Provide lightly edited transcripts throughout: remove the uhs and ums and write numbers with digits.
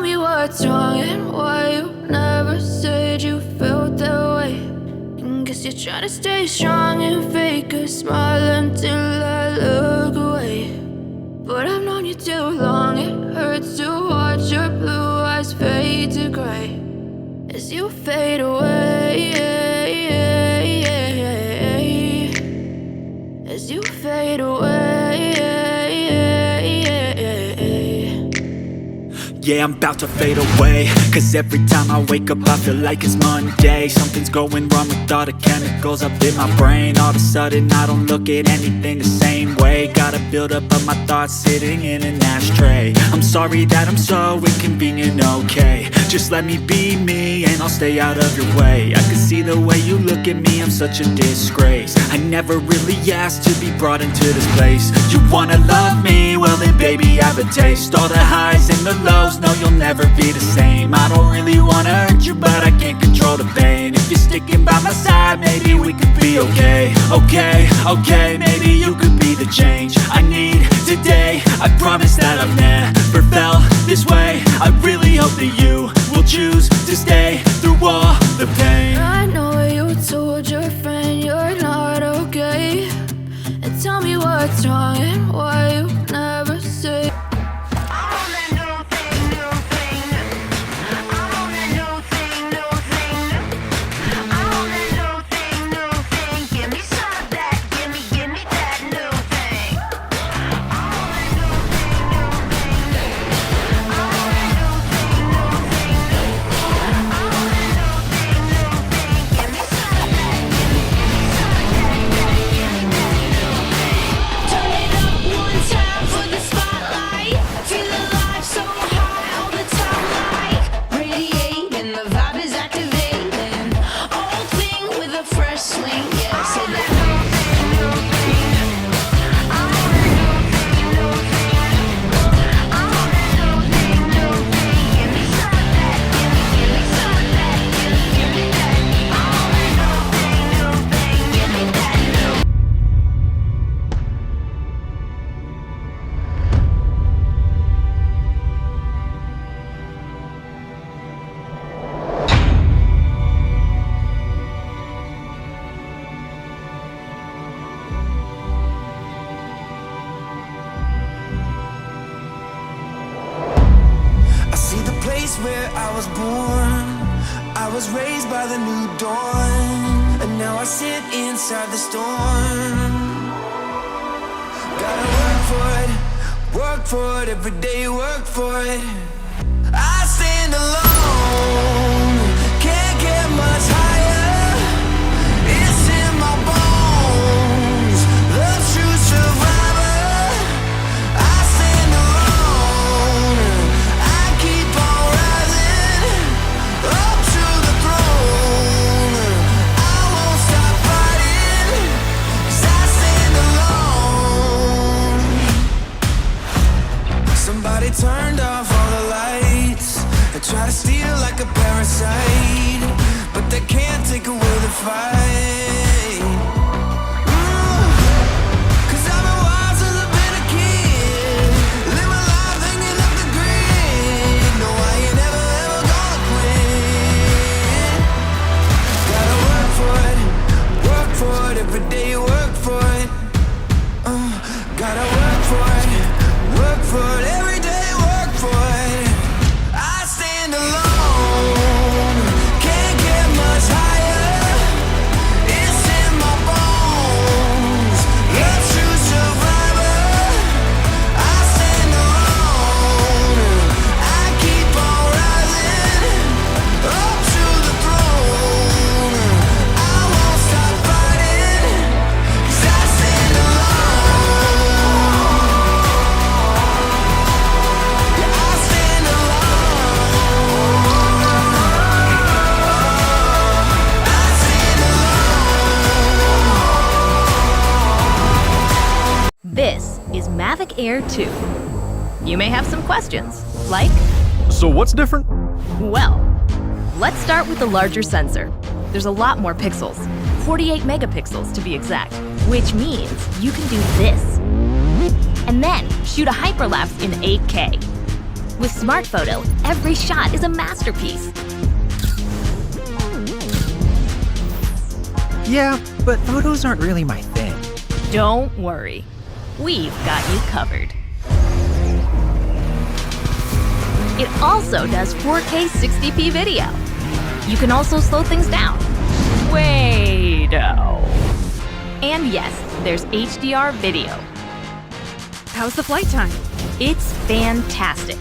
tell me what's wrong and why you never said you felt that way. And guess you're trying to stay strong and fake a smile until I look away. But I've known you too long, it hurts to watch your blue eyes fade to gray as you fade away, as you fade away. Yeah, I'm about to fade away, cause every time I wake up I feel like it's Monday. Something's going wrong with all the chemicals up in my brain. All of a sudden I don't look at anything the same way. Gotta build up of my thoughts sitting in an ashtray. I'm sorry that I'm so inconvenient, okay. Just let me be me and I'll stay out of your way. I can see the way you look at me, I'm such a disgrace. I never really asked to be brought into this place. You wanna love me? Well then baby have a taste. All the highs and the lows, no you'll never be the same. I don't really wanna hurt you but I can't control the pain. If you're sticking by my side maybe we could be okay. Okay, maybe you could be the change I need today. I promise that I've never felt this way. I really hope that you will choose to stay through all the pain. I know you told your friend you're not okay, and tell me what's wrong and why you never say. Where I was born, I was raised by the new dawn, and now I sit inside the storm. Gotta work for it, every day work for it. I stand alone, can't get much higher. It's in my bones, the true survivor. I stand alone, I keep on rising up to the throne. I won't stop fighting, 'cause I stand alone. Somebody turned off all the lights. They try to steal like a parasite, but they can't take away the fight. 'Cause I've been wild since I've been a kid. Live my life hanging up the grid. No, I ain't never ever gonna quit. Gotta work for it, every day work for it. Gotta work for it, every day work for it. I stand alone, can't get much higher. It's in my bones, the true survivor. I stand alone, I keep on rising up to the throne. I won't stop fighting, 'cause I stand alone. Yeah, I stand alone. I stand alone. This is Mavic Air 2. You may have some questions, like, So what's different? well, let's start with the larger sensor. There's a lot more pixels, 48 megapixels to be exact, which means you can do this, and then shoot a hyperlapse in 8K. With Smart Photo, every shot is a masterpiece. Yeah, but photos aren't really my thing. Don't worry, we've got you covered. It also does 4K 60p video. You can also slow things down. Way-do. And yes, there's HDR video. How's the flight time? It's fantastic.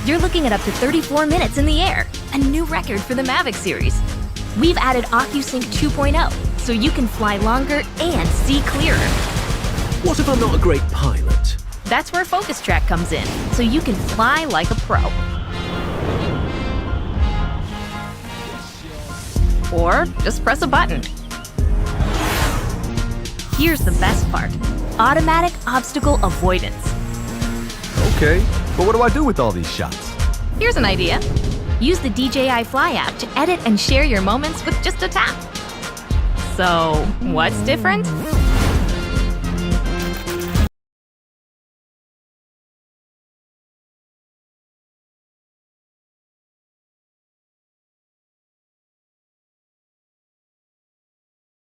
You're looking at up to 34 minutes in the air, a new record for the Mavic series. We've added OcuSync 2.0, so you can fly longer and see clearer. What if I'm not a great pilot? That's where Focus Track comes in, so you can fly like a pro. Or just press a button. Here's the best part: automatic obstacle avoidance. Okay, but what do I do with all these shots? Here's an idea. Use the DJI Fly app to edit and share your moments with just a tap. So, what's different?